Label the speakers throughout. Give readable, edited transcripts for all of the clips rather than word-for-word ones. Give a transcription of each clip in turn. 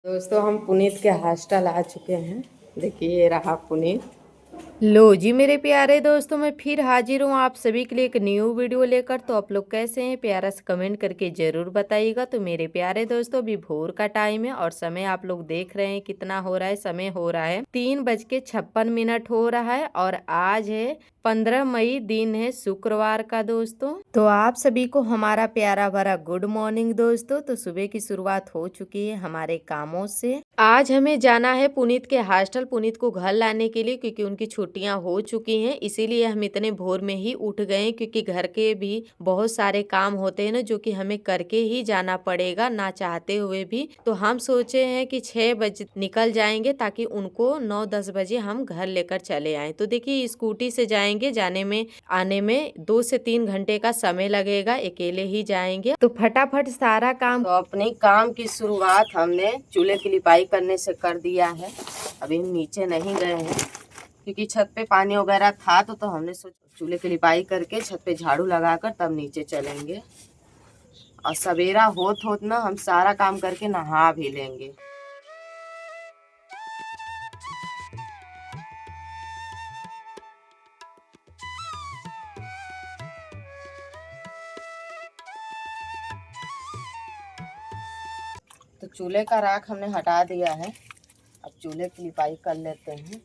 Speaker 1: दोस्तों हम पुनीत के हॉस्टल आ चुके हैं। देखिए ये रहा पुनीत।
Speaker 2: लो जी मेरे प्यारे दोस्तों, मैं फिर हाजिर हूँ आप सभी के लिए एक न्यू वीडियो लेकर। तो आप लोग कैसे हैं, प्यारा सा कमेंट करके जरूर बताइएगा। तो मेरे प्यारे दोस्तों, अभी भोर का टाइम है और समय आप लोग देख रहे हैं कितना हो रहा है। समय हो रहा है 3:56 हो रहा है और आज है 15 मई, दिन है शुक्रवार का दोस्तों। तो आप सभी को हमारा प्यारा भरा गुड मॉर्निंग दोस्तों। तो सुबह की शुरुआत हो चुकी है हमारे कामों से। आज हमें जाना है पुनीत के हॉस्टल, पुनीत को घर लाने के लिए, क्योंकि उनकी छुट्टियां हो चुकी हैं। इसीलिए हम इतने भोर में ही उठ गए, क्योंकि घर के भी बहुत सारे काम होते हैं ना, जो कि हमें करके ही जाना पड़ेगा ना चाहते हुए भी। तो हम सोचे हैं कि 6 बजे निकल जाएंगे, ताकि उनको 9-10 बजे हम घर लेकर चले आए। तो देखिए स्कूटी से जाएंगे, जाने में आने में 2 से 3 घंटे का समय लगेगा, अकेले ही जाएंगे। तो फटाफट सारा काम
Speaker 1: तो अपने काम की शुरुआत हमने चूल्हे की लिपाई करने से कर दिया है। अभी हम नीचे नहीं गए हैं, क्योंकि छत पे पानी वगैरह था तो हमने सोचा चूल्हे की लिपाई करके छत पे झाड़ू लगाकर तब नीचे चलेंगे। और सवेरा होत ना हम सारा काम करके नहा भी लेंगे। तो चूल्हे का राख हमने हटा दिया है, अब चूल्हे की लिपाई कर लेते हैं।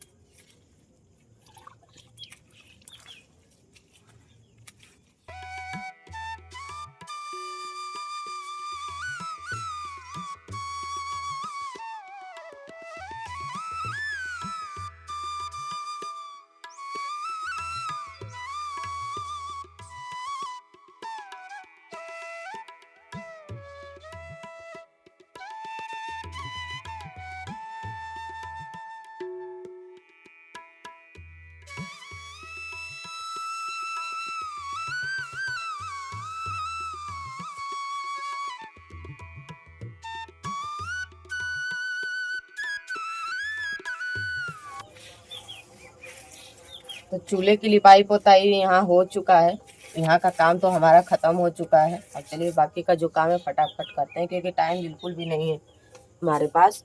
Speaker 1: तो चूल्हे की लिपाई पोताई यहाँ हो चुका है। यहाँ का काम तो हमारा खत्म हो चुका है। अब चलिए बाकी का जो काम है फटाफट करते हैं, क्योंकि टाइम बिल्कुल भी नहीं है हमारे पास।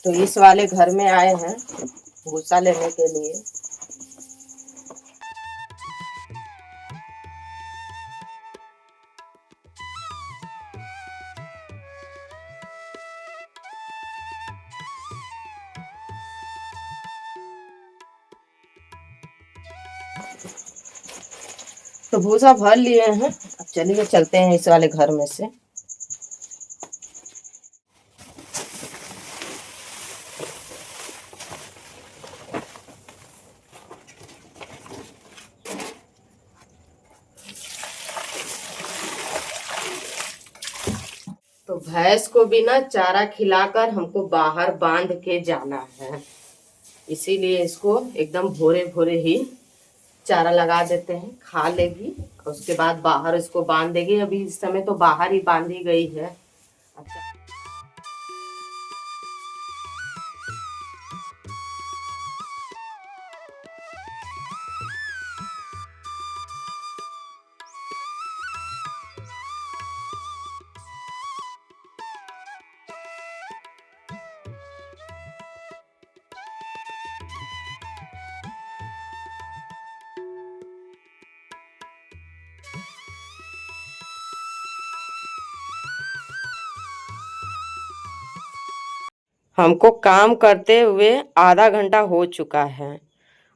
Speaker 1: तो इस वाले घर में आए हैं भूसा लेने के लिए। तो भूसा भर लिए हैं, अब चलिए चलते हैं इस वाले घर में से। तो भैंस को भी ना चारा खिलाकर हमको बाहर बांध के जाना है, इसीलिए इसको एकदम भोरे भोरे ही चारा लगा देते हैं, खा लेगी और उसके बाद बाहर इसको बांध देगी। अभी इस समय तो बाहर ही बांधी गई है। अच्छा, हमको काम करते हुए आधा घंटा हो चुका है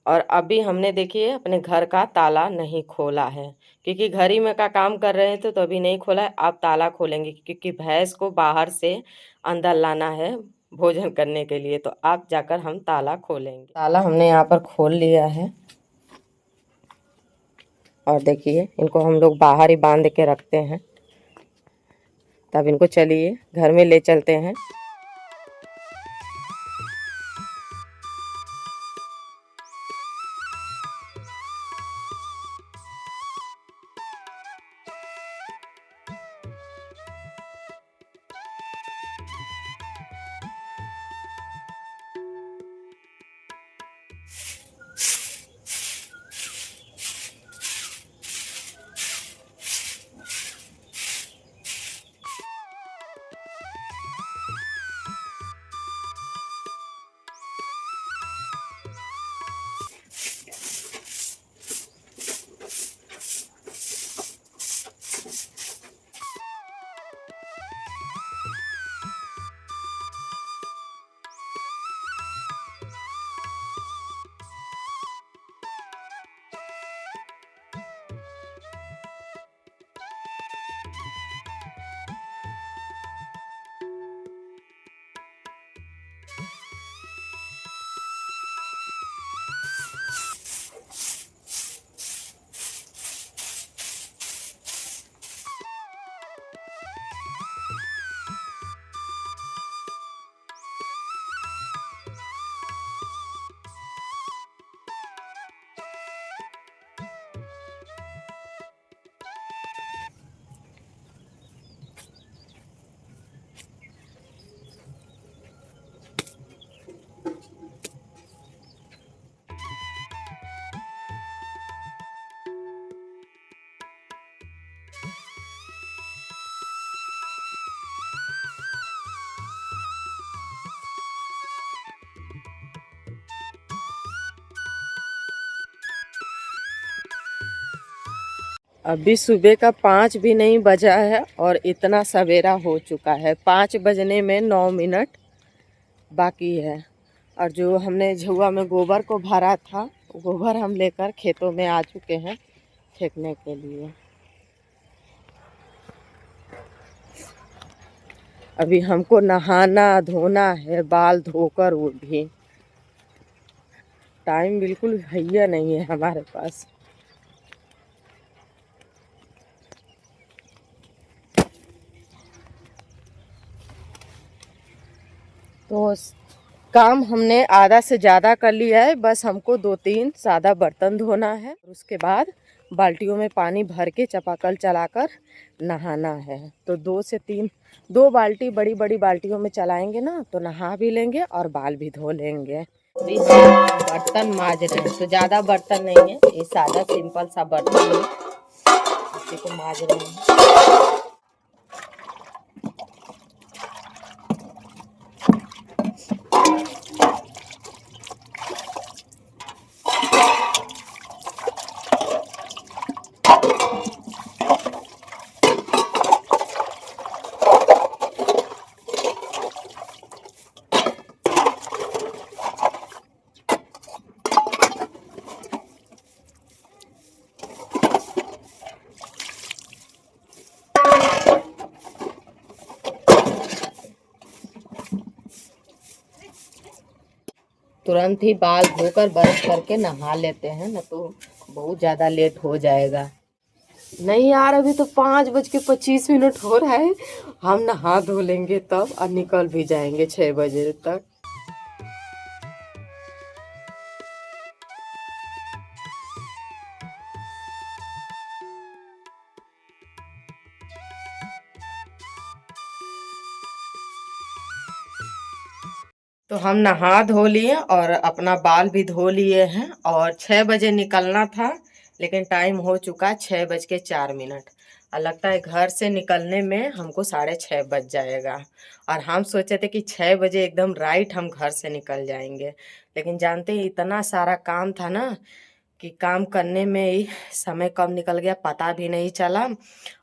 Speaker 1: और अभी हमने देखिए अपने घर का ताला नहीं खोला है, क्योंकि घर ही में का काम कर रहे थे तो अभी नहीं खोला है। आप ताला खोलेंगे, क्योंकि भैंस को बाहर से अंदर लाना है भोजन करने के लिए। तो आप जाकर हम ताला खोलेंगे। ताला हमने यहाँ पर खोल लिया है और देखिए इनको हम लोग बाहर ही बांध के रखते हैं। तब इनको चलिए घर में ले चलते हैं। अभी सुबह का 5 भी नहीं बजा है और इतना सवेरा हो चुका है। 5 बजने में 9 मिनट बाकी है। और जो हमने झुआ में गोबर को भरा था, गोबर हम लेकर खेतों में आ चुके हैं फेंकने के लिए। अभी हमको नहाना धोना है, बाल धोकर, वो भी टाइम बिल्कुल हैया नहीं है हमारे पास। तो काम हमने आधा से ज़्यादा कर लिया है। बस हमको 2-3 सादा बर्तन धोना है, उसके बाद बाल्टियों में पानी भर के चापाकल चलाकर नहाना है। तो 2 बाल्टी बड़ी बड़ी बाल्टियों में चलाएंगे ना, तो नहा भी लेंगे और बाल भी धो लेंगे। अभी हम बर्तन मांज रहे हैं, तो ज़्यादा बर्तन नहीं है, ये सादा सिंपल सा बर्तन है, इसी को मांज रहे हैं। तुरंत ही बाल धोकर ब्रश करके नहा लेते हैं, न तो बहुत ज़्यादा लेट हो जाएगा। नहीं यार, अभी तो 5:25 हो रहा है। हम नहा धो लेंगे तब और निकल भी जाएंगे 6 बजे तक। तो हम नहा धो लिए और अपना बाल भी धो लिए हैं और 6 बजे निकलना था, लेकिन टाइम हो चुका 6:04। और लगता है घर से निकलने में हमको 6:30 बज जाएगा। और हम सोचे थे कि 6 बजे एकदम राइट हम घर से निकल जाएंगे, लेकिन जानते हैं इतना सारा काम था ना कि काम करने में ही समय कब निकल गया पता भी नहीं चला।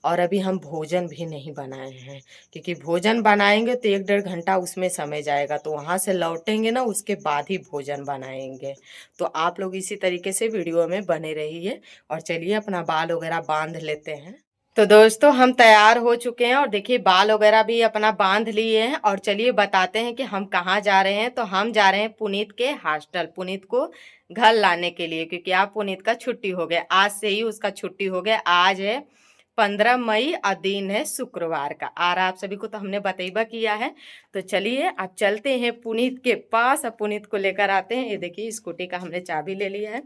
Speaker 1: और अभी हम भोजन भी नहीं बनाए हैं, क्योंकि भोजन बनाएंगे तो 1-1.5 घंटा उसमें समय जाएगा, तो वहाँ से लौटेंगे ना उसके बाद ही भोजन बनाएंगे। तो आप लोग इसी तरीके से वीडियो में बने रहिए। और चलिए अपना बाल वगैरह बांध लेते हैं। तो दोस्तों हम तैयार हो चुके हैं और देखिए बाल वगैरह भी अपना बांध लिए हैं। और चलिए बताते हैं कि हम कहाँ जा रहे हैं। तो हम जा रहे हैं पुनीत के हॉस्टल, पुनीत को घर लाने के लिए, क्योंकि आप पुनीत का छुट्टी हो गया, आज से ही उसका छुट्टी हो गया। आज है 15 मई और दिन है शुक्रवार का, और आप सभी को तो हमने बतईबा किया है। तो चलिए अब चलते हैं पुनीत के पास और पुनीत को लेकर आते हैं। ये देखिए स्कूटी का हमने चाबी ले लिया है।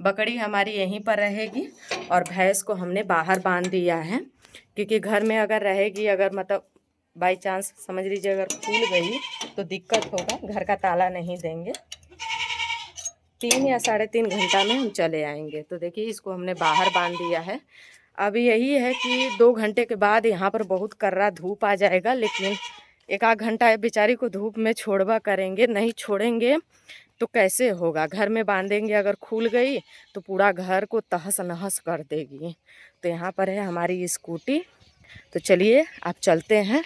Speaker 1: बकरी हमारी यहीं पर रहेगी और भैंस को हमने बाहर बांध दिया है, क्योंकि घर में अगर रहेगी, अगर मतलब बाई चांस समझ लीजिए अगर खुल गई तो दिक्कत होगा। घर का ताला नहीं देंगे, 3 या 3.5 घंटा में हम चले आएंगे। तो देखिए इसको हमने बाहर बांध दिया है। अब यही है कि 2 घंटे के बाद यहाँ पर बहुत कर्रा धूप आ जाएगा, लेकिन 1 आध घंटा बेचारी को धूप में छोड़वा करेंगे। नहीं छोड़ेंगे तो कैसे होगा, घर में बांधेंगे, अगर खुल गई तो पूरा घर को तहस नहस कर देगी। तो यहाँ पर है हमारी स्कूटी। तो चलिए आप चलते हैं।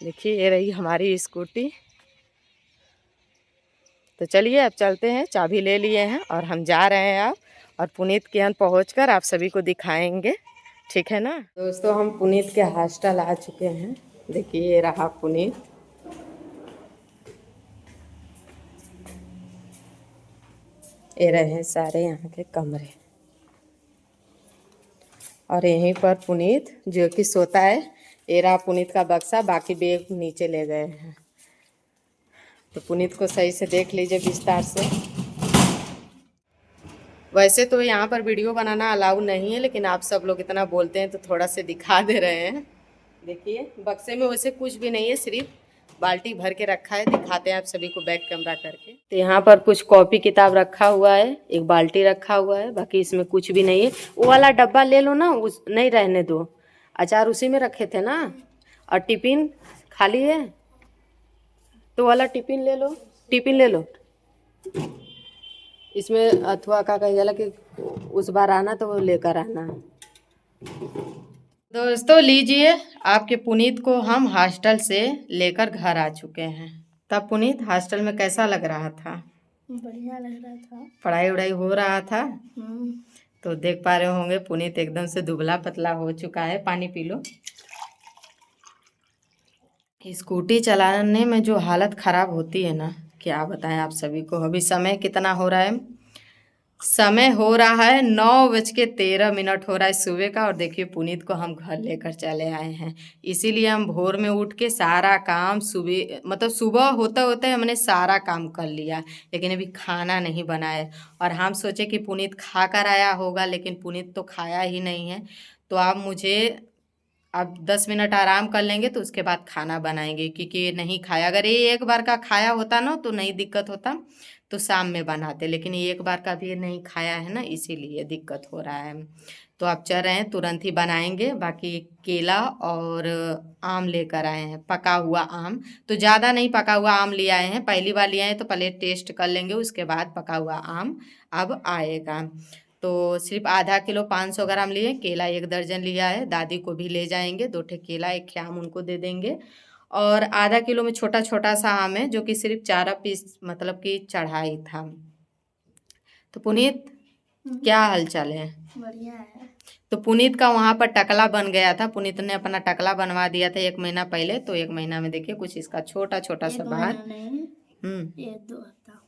Speaker 1: देखिए ये रही हमारी स्कूटी। तो चलिए अब चलते हैं, चाबी ले लिए हैं और हम जा रहे हैं अब। और पुनीत के यहाँ पहुँचकर आप सभी को दिखाएंगे, ठीक है ना। दोस्तों हम पुनीत के हॉस्टल आ चुके हैं। देखिए ये रहा पुनीत। ये रहे सारे यहाँ के कमरे, और यहीं पर पुनीत जो कि सोता है। ये रहा पुनीत का बक्सा, बाकी बैग नीचे ले गए हैं। तो पुनीत को सही से देख लीजिए विस्तार से। वैसे तो यहाँ पर वीडियो बनाना अलाउ नहीं है, लेकिन आप सब लोग इतना बोलते हैं तो थोड़ा से दिखा दे रहे हैं। देखिए बक्से में वैसे कुछ भी नहीं है, सिर्फ बाल्टी भर के रखा है। दिखाते हैं आप सभी को बैक कैमरा करके। तो यहाँ पर कुछ कॉपी किताब रखा हुआ है, एक बाल्टी रखा हुआ है, बाकी इसमें कुछ भी नहीं है। वो वाला डब्बा ले लो ना, उस नहीं रहने दो, अचार उसी में रखे थे ना। और टिफिन खाली है तो वाला टिफिन ले लो, टिफिन ले लो। इसमें अथवा का कही जाला कि उस बार आना तो वो लेकर आना। दोस्तों लीजिए, आपके पुनीत को हम हॉस्टल से लेकर घर आ चुके हैं। तब पुनीत हॉस्टल में कैसा लग रहा था?
Speaker 3: बढ़िया लग रहा था।
Speaker 1: पढ़ाई वढ़ाई हो रहा था? तो देख पा रहे होंगे पुनीत एकदम से दुबला पतला हो चुका है। पानी पी लो। स्कूटी चलाने में जो हालत ख़राब होती है ना, क्या बताएं आप सभी को। अभी समय कितना हो रहा है? समय हो रहा है 9:13 हो रहा है सुबह का। और देखिए पुनीत को हम घर लेकर चले आए हैं। इसीलिए हम भोर में उठ के सारा काम सुबह मतलब सुबह होते होते हमने सारा काम कर लिया, लेकिन अभी खाना नहीं बनाए। और हम सोचे कि पुनीत खा कर आया होगा, लेकिन पुनीत तो खाया ही नहीं है। तो अब 10 मिनट आराम कर लेंगे तो उसके बाद खाना बनाएंगे, क्योंकि ये नहीं खाया। अगर ये एक बार का खाया होता ना तो नहीं दिक्कत होता, तो शाम में बनाते। लेकिन ये एक बार का भी नहीं खाया है ना, इसीलिए दिक्कत हो रहा है। तो आप चल रहे हैं, तुरंत ही बनाएंगे। बाकी केला और आम लेकर आए हैं, पका हुआ आम। तो ज़्यादा नहीं, पका हुआ आम ले आए हैं। पहली बार ले आए हैं तो पहले टेस्ट कर लेंगे, उसके बाद पका हुआ आम अब आएगा। तो सिर्फ आधा किलो 500 ग्राम लिए। केला 1 दर्जन लिया है, दादी को भी ले जाएंगे। 2 ठे केला, 1 खे आम उनको दे देंगे। और आधा किलो में छोटा छोटा सा आम है, जो कि सिर्फ 4 पीस मतलब कि चढ़ाई था। तो पुनीत क्या हालचाल है?
Speaker 3: बढ़िया है।
Speaker 1: तो पुनीत का वहाँ पर टकला बन गया था। पुनीत ने अपना टकला बनवा दिया था 1 महीना पहले। तो 1 महीना में देखिए कुछ इसका छोटा छोटा सा बाल।
Speaker 3: ये 2 हफ्ता।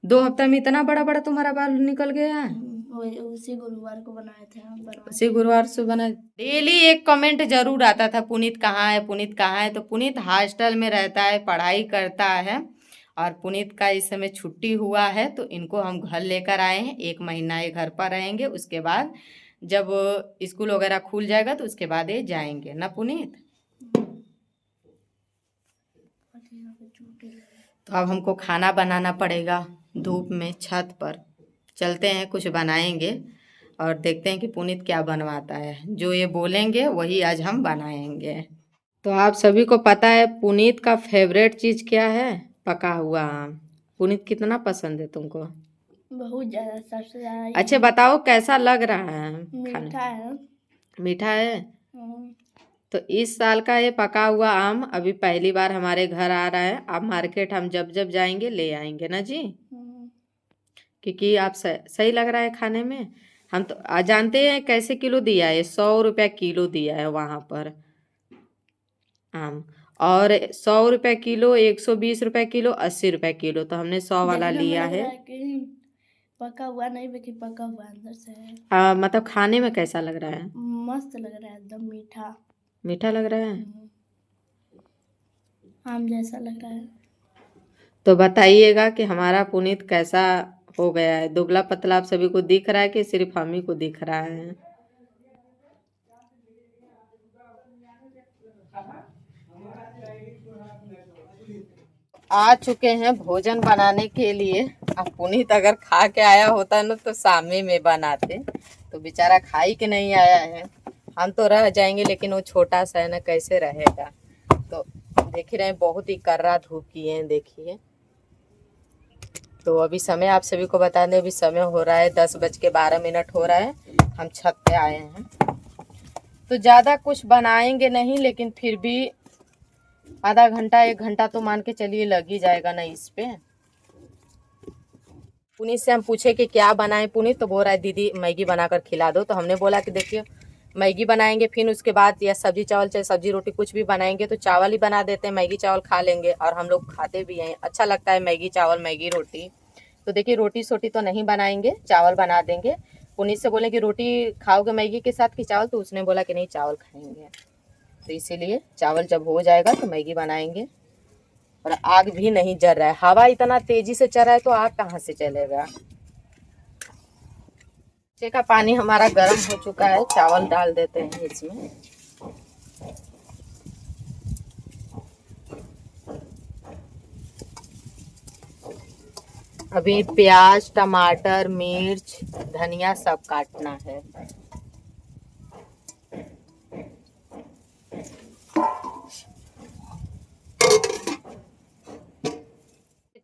Speaker 1: 2 हफ्ता में इतना बड़ा बड़ा तुम्हारा बाल निकल गया है?
Speaker 3: उसी गुरुवार को बनाए थे हम।
Speaker 1: उसी गुरुवार से बना। डेली एक कमेंट जरूर आता था, पुनीत कहाँ है, पुनीत कहाँ है। तो पुनीत हॉस्टल में रहता है, पढ़ाई करता है। और पुनीत का इस समय छुट्टी हुआ है, तो इनको हम घर लेकर आए हैं। 1 महीना ये घर पर रहेंगे, उसके बाद जब स्कूल वगैरह खुल जाएगा तो उसके बाद ये जाएंगे ना पुनीत। तो अब हमको खाना बनाना पड़ेगा धूप में, छत पर चलते हैं, कुछ बनाएंगे और देखते हैं कि पुनीत क्या बनवाता है। जो ये बोलेंगे वही आज हम बनाएंगे। तो आप सभी को पता है पुनीत का फेवरेट चीज़ क्या है? पका हुआ आम। पुनीत कितना पसंद है तुमको?
Speaker 3: बहुत ज़्यादा, सबसे ज़्यादा।
Speaker 1: अच्छा बताओ कैसा लग रहा है खाने?
Speaker 3: मीठा है।
Speaker 1: मीठा है। तो इस साल का ये पका हुआ आम अभी पहली बार हमारे घर आ रहा है। अब मार्केट हम जब जब जाएंगे ले आएंगे ना जी, क्योंकि आप सही लग रहा है खाने में। हम तो जानते हैं कैसे किलो दिया है? 100 रुपया किलो दिया है वहाँ पर आम। और 100 रुपया किलो, 120 रुपया किलो, 80 रुपया किलो। तो हमने 100 वाला लिया है।
Speaker 3: पका हुआ नहीं, लेकिन पका हुआ अंदर से है।
Speaker 1: मतलब खाने में कैसा लग रहा है?
Speaker 3: मस्त लग रहा है, एकदम मीठा
Speaker 1: मीठा लग रहा है,
Speaker 3: आम जैसा लग रहा है।
Speaker 1: तो बताइएगा कि हमारा पुनीत कैसा हो गया है। दुबला पतला आप सभी को दिख रहा है कि सिर्फ हम ही को दिख रहा है? आ चुके हैं भोजन बनाने के लिए। अब पुनीत अगर खा के आया होता ना तो सामने में बनाते। तो बेचारा खाई के नहीं आया है। हम तो रह जाएंगे, लेकिन वो छोटा सा है ना, कैसे रहेगा। तो देख रहे हैं बहुत ही कर्रा धूप की है, देखिए। तो अभी समय आप सभी को बता दें, अभी समय हो रहा है 10:12 हो रहा है। हम छत पे आए हैं। तो ज़्यादा कुछ बनाएंगे नहीं, लेकिन फिर भी आधा घंटा 1 घंटा तो मान के चलिए लग ही जाएगा ना इस पे। पुनीत से हम पूछे कि क्या बनाएं पुनीत, तो बोल रहा है दीदी मैगी बनाकर खिला दो। तो हमने बोला कि देखिए मैगी बनाएंगे, फिर उसके बाद या सब्जी चावल चाहे सब्जी रोटी कुछ भी बनाएंगे तो चावल ही बना देते हैं, मैगी चावल खा लेंगे। और हम लोग खाते भी हैं, अच्छा लगता है मैगी चावल, मैगी रोटी। तो देखिए रोटी सोटी तो नहीं बनाएंगे, चावल बना देंगे। पुनीत से बोले कि रोटी खाओगे मैगी के साथ कि चावल, तो उसने बोला कि नहीं चावल खाएंगे। तो इसीलिए चावल जब हो जाएगा तो मैगी बनाएंगे। और आग भी नहीं जल रहा है, हवा इतना तेजी से चल रहा है तो आग कहाँ से चलेगा। नीचे का पानी हमारा गर्म हो चुका है, चावल डाल देते हैं इसमें। अभी प्याज, टमाटर, मिर्च, धनिया सब काटना है।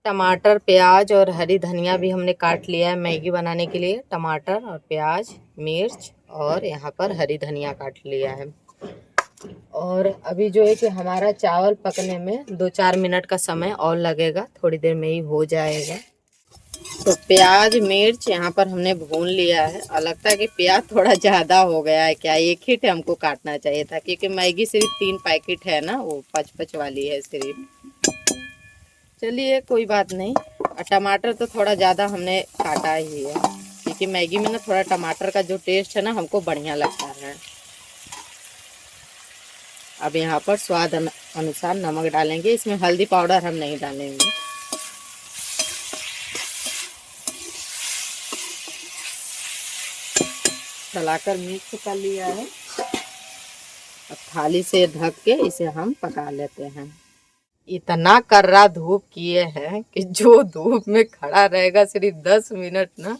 Speaker 1: टमाटर, प्याज और हरी धनिया भी हमने काट लिया है मैगी बनाने के लिए। टमाटर और प्याज, मिर्च और यहाँ पर हरी धनिया काट लिया है। और अभी जो है कि हमारा चावल पकने में 2-4 मिनट का समय और लगेगा, थोड़ी देर में ही हो जाएगा। तो प्याज मिर्च यहाँ पर हमने भून लिया है और लगता है कि प्याज थोड़ा ज़्यादा हो गया है क्या, एक ही हमको काटना चाहिए था, क्योंकि मैगी सिर्फ 3 पैकेट है ना, वो 5-5 वाली है सिर्फ। चलिए कोई बात नहीं। और टमाटर तो थोड़ा ज़्यादा हमने काटा ही है, क्योंकि मैगी में ना थोड़ा टमाटर का जो टेस्ट है ना हमको बढ़िया लगता है। अब यहाँ पर स्वाद अनुसार नमक डालेंगे, इसमें हल्दी पाउडर हम नहीं डालेंगे। चलाकर मिक्स कर लिया है। अब थाली से ढक के इसे हम पका लेते हैं। इतना कर्रा धूप किए हैं कि जो धूप में खड़ा रहेगा सिर्फ 10 मिनट ना,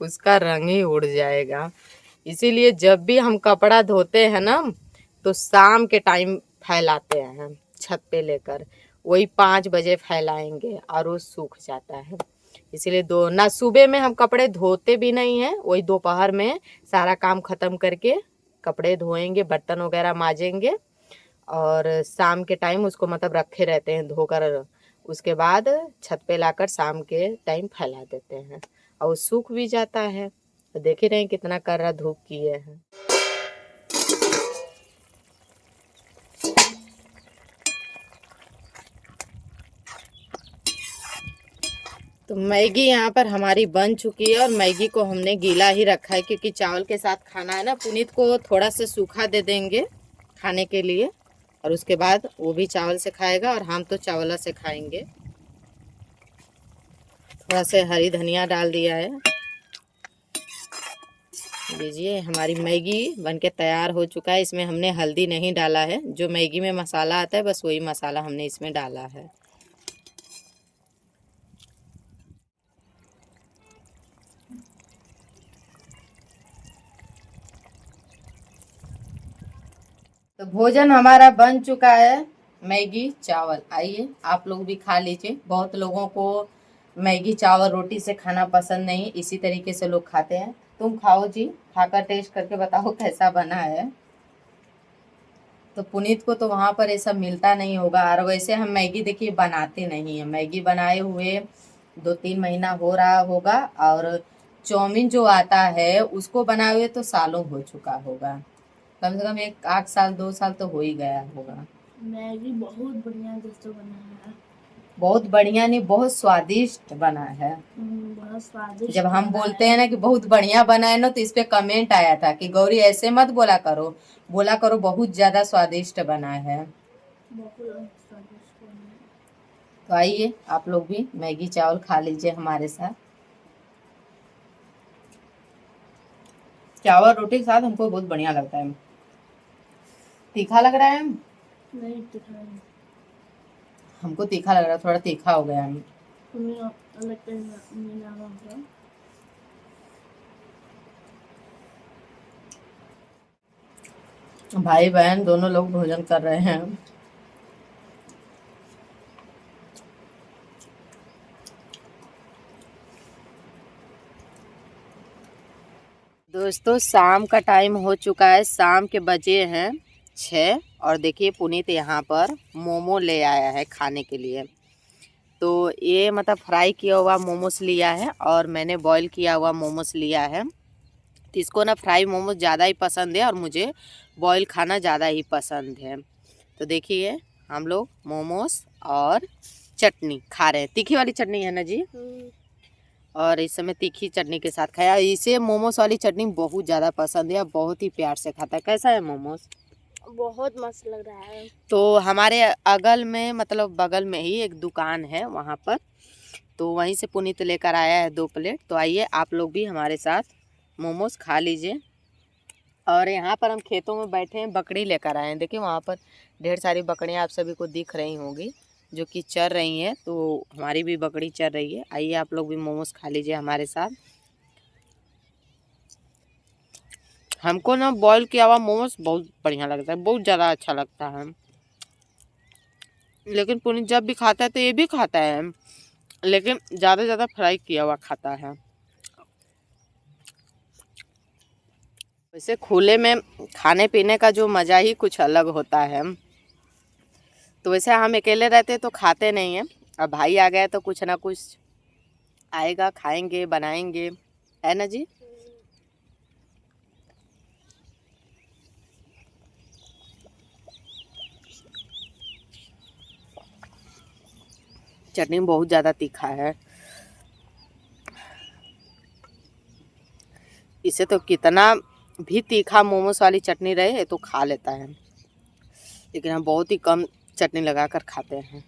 Speaker 1: उसका रंग ही उड़ जाएगा। इसीलिए जब भी हम कपड़ा धोते हैं ना, तो शाम के टाइम फैलाते हैं छत पे लेकर, वही 5 बजे फैलाएंगे और वो सूख जाता है। इसीलिए दो ना, सुबह में हम कपड़े धोते भी नहीं हैं, वही दोपहर में सारा काम खत्म करके कपड़े धोएंगे, बर्तन वगैरह माजेंगे, और शाम के टाइम उसको मतलब रखे रहते हैं धोकर, उसके बाद छत पे लाकर शाम के टाइम फैला देते हैं और वो सूख भी जाता है। तो देख ही रहे हैं कितना कर्रा धूप किए हैं। तो मैगी यहाँ पर हमारी बन चुकी है और मैगी को हमने गीला ही रखा है, क्योंकि चावल के साथ खाना है ना। पुनीत को थोड़ा सा सूखा दे देंगे खाने के लिए, और उसके बाद वो भी चावल से खाएगा और हम तो चावल से खाएंगे। थोड़ा सा हरी धनिया डाल दिया है। लीजिए, हमारी मैगी बनके तैयार हो चुका है। इसमें हमने हल्दी नहीं डाला है, जो मैगी में मसाला आता है बस वही मसाला हमने इसमें डाला है। तो भोजन हमारा बन चुका है, मैगी चावल। आइए आप लोग भी खा लीजिए। बहुत लोगों को मैगी चावल रोटी से खाना पसंद नहीं, इसी तरीके से लोग खाते हैं। तुम खाओ जी, खाकर टेस्ट करके बताओ कैसा बना है। तो पुनीत को तो वहाँ पर ऐसा मिलता नहीं होगा, और वैसे हम मैगी देखिए बनाते नहीं हैं। मैगी बनाए हुए 2-3 महीना हो रहा होगा, और चाउमीन जो आता है उसको बनाए हुए तो सालों हो चुका होगा, कम से कम 1 साल 2 साल तो हो ही गया होगा।
Speaker 3: मैगी बहुत बढ़िया दोस्तों बना है।
Speaker 1: बहुत बढ़िया नहीं, बहुत स्वादिष्ट बना है।
Speaker 3: बहुत स्वादिष्ट।
Speaker 1: जब हम बोलते हैं ना कि बहुत बढ़िया बना है ना, तो इस पे कमेंट आया था कि गौरी ऐसे मत बोला करो, बोला करो बहुत ज्यादा स्वादिष्ट बना है।
Speaker 3: बहुत स्वादिष्ट बना है।
Speaker 1: तो आइए आप लोग भी मैगी चावल खा लीजिए हमारे साथ। चावल रोटी के साथ हमको बहुत बढ़िया लगता है। तीखा लग रहा है?
Speaker 3: नहीं तीखा नहीं।
Speaker 1: हमको तीखा लग रहा है, थोड़ा तीखा हो गया है। भाई बहन दोनों लोग भोजन कर रहे हैं। दोस्तों शाम का टाइम हो चुका है, शाम के बजे हैं 6, और देखिए पुनीत यहाँ पर मोमो ले आया है खाने के लिए। तो ये मतलब फ्राई किया हुआ मोमोस लिया है, और मैंने बॉईल किया हुआ मोमोस लिया है। तो इसको ना फ्राई मोमोस ज़्यादा ही पसंद है और मुझे बॉईल खाना ज़्यादा ही पसंद है। तो देखिए हम लोग मोमोस और चटनी खा रहे हैं, तीखी वाली चटनी है ना जी, और इस समय तीखी चटनी के साथ खाया। इसे मोमोस वाली चटनी बहुत ज़्यादा पसंद है, बहुत ही प्यार से खाता है। कैसा है मोमोस?
Speaker 3: बहुत मस्त लग रहा है।
Speaker 1: तो हमारे अगल में मतलब बगल में ही एक दुकान है वहाँ पर, तो वहीं से पुनीत लेकर आया है 2 प्लेट। तो आइए आप लोग भी हमारे साथ मोमोस खा लीजिए। और यहाँ पर हम खेतों में बैठे हैं, बकरी लेकर आए हैं। देखिए वहाँ पर ढेर सारी बकरियाँ आप सभी को दिख रही होंगी जो कि चर रही हैं, तो हमारी भी बकरी चर रही है। आइए आप लोग भी मोमोस खा लीजिए हमारे साथ। हमको ना बॉईल किया हुआ मोमोस बहुत बढ़िया लगता है, बहुत ज़्यादा अच्छा लगता है। लेकिन पुनीत जब भी खाता है तो ये भी खाता है, लेकिन ज़्यादा फ्राई किया हुआ खाता है। वैसे खुले में खाने पीने का जो मज़ा ही कुछ अलग होता है। तो वैसे हम अकेले रहते तो खाते नहीं हैं, अब भाई आ गए तो कुछ ना कुछ आएगा, खाएंगे, बनाएंगे, है ना जी। चटनी बहुत ज़्यादा तीखा है, इसे तो कितना भी तीखा मोमोस वाली चटनी रहे तो खा लेता है, लेकिन हम बहुत ही कम चटनी लगाकर खाते हैं।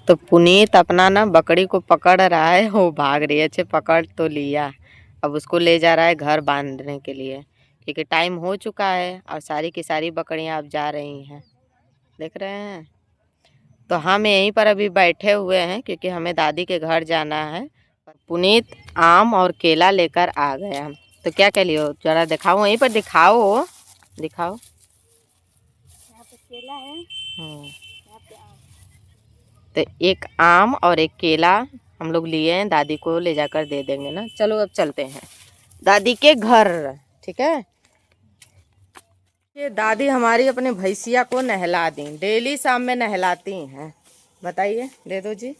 Speaker 1: तो पुनीत अपना ना बकरी को पकड़ रहा है, वो भाग रही है। अच्छे पकड़ तो लिया, अब उसको ले जा रहा है घर बांधने के लिए, क्योंकि टाइम हो चुका है और सारी की सारी बकरियां अब जा रही हैं, देख रहे हैं। तो हम यहीं पर अभी बैठे हुए हैं क्योंकि हमें दादी के घर जाना है। पुनीत आम और केला लेकर आ गया। तो क्या कह लियो, जरा दिखाओ, वहीं पर दिखाओ, दिखाओ।
Speaker 3: यहाँ पे केला है, यहाँ पे आम।
Speaker 1: तो एक आम और एक केला हम लोग लिए हैं, दादी को ले जाकर दे देंगे ना। चलो अब चलते हैं दादी के घर, ठीक है। ये दादी हमारी अपने भैंसिया को नहला दी, डेली शाम में नहलाती हैं। बताइए, दे दो जी।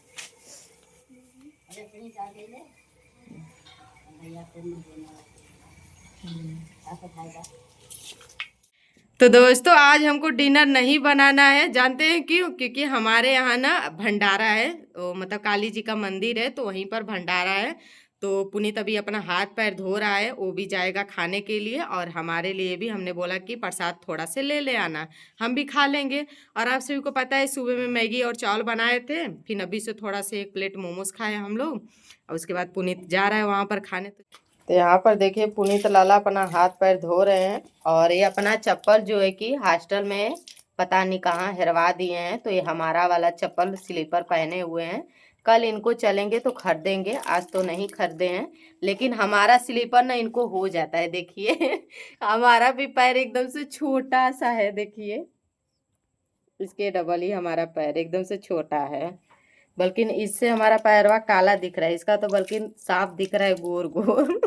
Speaker 1: तो दोस्तों आज हमको डिनर नहीं बनाना है, जानते हैं क्यों? क्योंकि हमारे यहाँ ना भंडारा है, मतलब काली जी का मंदिर है, तो वहीं पर भंडारा है। तो पुनीत अभी अपना हाथ पैर धो रहा है, वो भी जाएगा खाने के लिए, और हमारे लिए भी हमने बोला कि प्रसाद थोड़ा से ले ले आना, हम भी खा लेंगे। और आप सभी को पता है सुबह में मैगी और चावल बनाए थे, फिर अभी से थोड़ा से 1 प्लेट मोमोज खाए हम लोग, और उसके बाद पुनीत जा रहा है वहाँ पर खाने। तो यहाँ पर देखिए पुनीत लाला अपना हाथ पैर धो रहे हैं, और ये अपना चप्पल जो है कि हॉस्टल में पता नहीं कहाँ हेरवा दिए हैं, तो ये हमारा वाला चप्पल स्लीपर पहने हुए हैं। कल इनको चलेंगे तो खरीदेंगे, आज तो नहीं खरीदे हैं, लेकिन हमारा स्लीपर ना इनको हो जाता है, देखिए हमारा भी पैर एकदम से छोटा सा है, देखिए इसके डबल ही हमारा पैर एकदम से छोटा है, बल्कि इससे हमारा पैरवा काला दिख रहा है, इसका तो बल्कि साफ दिख रहा है गोर गोर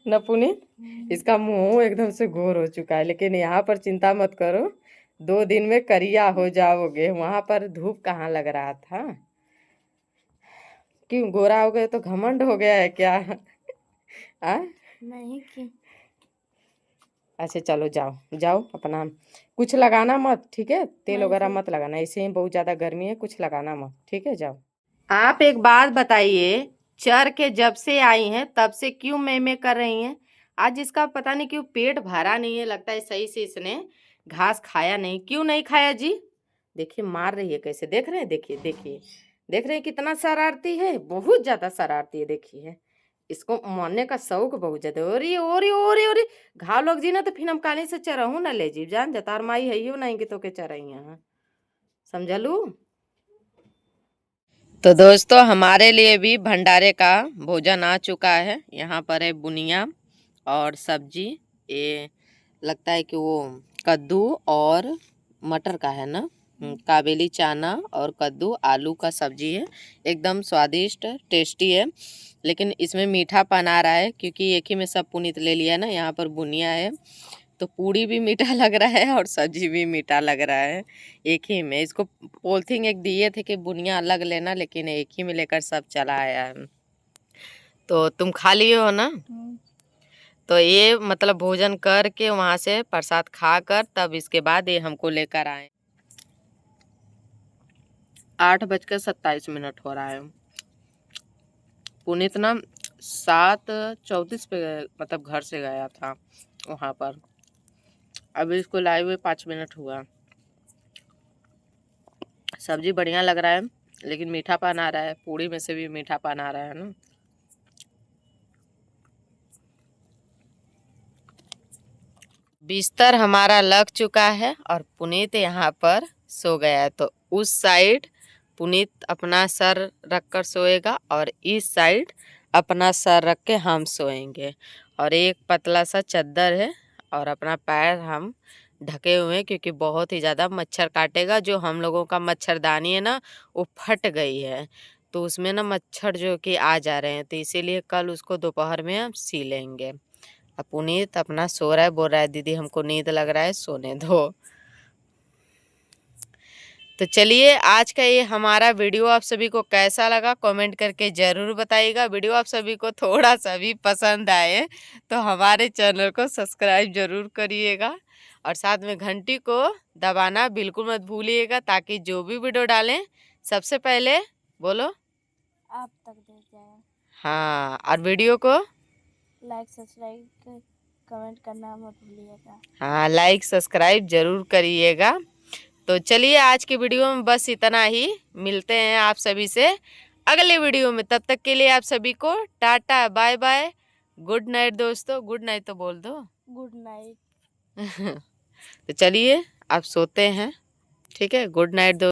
Speaker 1: न पुनीत, इसका मुंह एकदम से गोर हो चुका है। लेकिन यहाँ पर चिंता मत करो, 2 दिन में करिया हो जाओगे। वहां पर धूप कहाँ लग रहा था, क्यों गोरा हो गए तो घमंड हो गया है क्या आ?
Speaker 3: नहीं क्यों?
Speaker 1: अच्छा चलो जाओ जाओ, अपना कुछ लगाना मत, ठीक है, तेल
Speaker 3: नहीं
Speaker 1: वगैरह
Speaker 3: सर।
Speaker 1: मत लगाना, ऐसे ही बहुत ज़्यादा गर्मी है, कुछ लगाना मत, ठीक है, जाओ। आप एक बात बताइए, चर के जब से आई हैं तब से क्यों मैं कर रही हैं? आज इसका पता नहीं क्यों पेट भरा नहीं है, लगता है सही से इसने घास खाया नहीं। क्यों नहीं खाया जी? देखिए मार रही है कैसे, देख रहे हैं, देखिए देखिए, देख रहे हैं कितना शरारती है, बहुत ज़्यादा शरारती है, देखिए इसको मारने का शौक बहुत ज्यादा। ओरी ओरी ओरी ओरी घाव लग जी ना तो फिर हम काले से चरहू ना ले जी, जान जा तार माई है नहीं कि तो के चरही यहाँ, समझलू। तो दोस्तों हमारे लिए भी भंडारे का भोजन आ चुका है। यहाँ पर है बुनिया और सब्जी, ये लगता है कि वो कद्दू और मटर का है ना, काबेली चना और कद्दू आलू का सब्जी है, एकदम स्वादिष्ट टेस्टी है। लेकिन इसमें मीठापन आ रहा है क्योंकि एक ही में सब पुनीत ले लिया ना। यहाँ पर बुनिया है तो पूड़ी भी मीठा लग रहा है और सब्जी भी मीठा लग रहा है एक ही में। इसको पॉलिथीन एक दिए थे कि बुनिया अलग लेना, लेकिन एक ही में लेकर सब चला आया है। तो तुम खा लिए हो ना? तो ये मतलब भोजन करके वहाँ से प्रसाद खाकर तब इसके बाद ये हमको लेकर आए। 8:27 हो रहा है। पुनीत ना 7:34 पे मतलब घर से गया था वहाँ पर, अभी इसको लाए हुए 5 मिनट हुआ। सब्जी बढ़िया लग रहा है, लेकिन मीठा पान आ रहा है, पूड़ी में से भी मीठा पान आ रहा है ना। बिस्तर हमारा लग चुका है और पुनीत यहाँ पर सो गया है। तो उस साइड पुनीत अपना सर रखकर सोएगा और इस साइड अपना सर रख के हम सोएंगे और एक पतला सा चादर है और अपना पैर हम ढके हुए हैं क्योंकि बहुत ही ज़्यादा मच्छर काटेगा। जो हम लोगों का मच्छरदानी है ना वो फट गई है, तो उसमें ना मच्छर जो कि आ जा रहे हैं, तो इसीलिए कल उसको दोपहर में हम सी लेंगे। अब पुनीत अपना सो रहा है, बोल रहा है दीदी हमको नींद लग रहा है, सोने दो। तो चलिए आज का ये हमारा वीडियो आप सभी को कैसा लगा कमेंट करके ज़रूर बताइएगा। वीडियो आप सभी को थोड़ा सा भी पसंद आए तो हमारे चैनल को सब्सक्राइब ज़रूर करिएगा और साथ में घंटी को दबाना बिल्कुल मत भूलिएगा, ताकि जो भी वीडियो डालें सबसे पहले बोलो
Speaker 3: आप तक देख जाए।
Speaker 1: हाँ, और वीडियो को
Speaker 3: लाइक सब्सक्राइब कमेंट करना मत भूलिएगा।
Speaker 1: हाँ, लाइक सब्सक्राइब ज़रूर करिएगा। तो चलिए आज की वीडियो में बस इतना ही, मिलते हैं आप सभी से अगले वीडियो में। तब तक के लिए आप सभी को tata bye bye, good night दोस्तों। गुड नाइट तो बोल दो।
Speaker 3: Good night.
Speaker 1: तो चलिए आप सोते हैं, ठीक है। गुड नाइट दोस्तों।